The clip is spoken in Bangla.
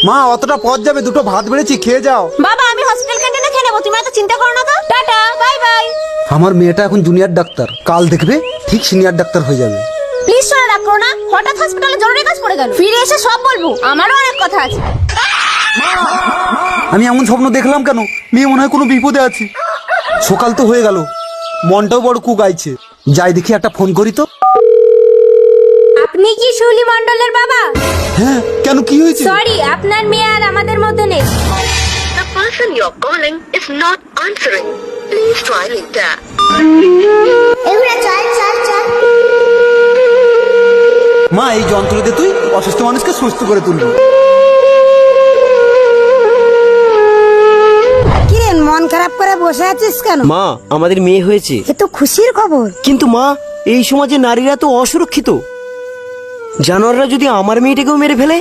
মা অতটা পথ যাবে, দুটো ভাত বেড়েছি, খেয়ে যাও। বাবা আমি হসপিটাল ক্যান্টিনে খেয়ে নেবো, তুমি এত চিন্তা করো না তো। Tata, bye bye. আমার মেয়েটা এখন জুনিয়র ডাক্তার, কাল দেখবে ঠিক সিনিয়র ডাক্তার হয়ে যাবে। প্লিজ শোনো, রাগ করো না, হঠাৎ হসপিটালে জরুরি কাজ পড়ে গেল, ফিরে এসে সব বলবো, আমারও অনেক কথা আছে। আমি এমন স্বপ্ন দেখলাম কেন? মেয়ে মনে হয় কোনো বিপদে আছে। সকাল তো হয়ে গেল, মনটাও বড় কু গাইছে। যাই দেখি একটা ফোন করি তো। আপনি কি শুলি মণ্ডলের বাবা? হ্যাঁ, কেন কি হয়েছে? সরি, আপনার মেয়ে আর আমাদের মধ্যে নেই। The person you're calling is not answering. Please try later. মা এই যন্ত্র দিয়ে তুই অসুস্থ মানুষকে সুস্থ করে তুলবি। কিরেন, মন খারাপ করে বসে আছিস কেন? মা, আমাদের মেয়ে হয়েছে। এ তো খুশির খবর। কিন্তু মা, এই সমাজে নারীরা তো অসুরক্ষিত। জানোয়াররা যদি আমার মেয়েটাকেও মেরে ফেলে?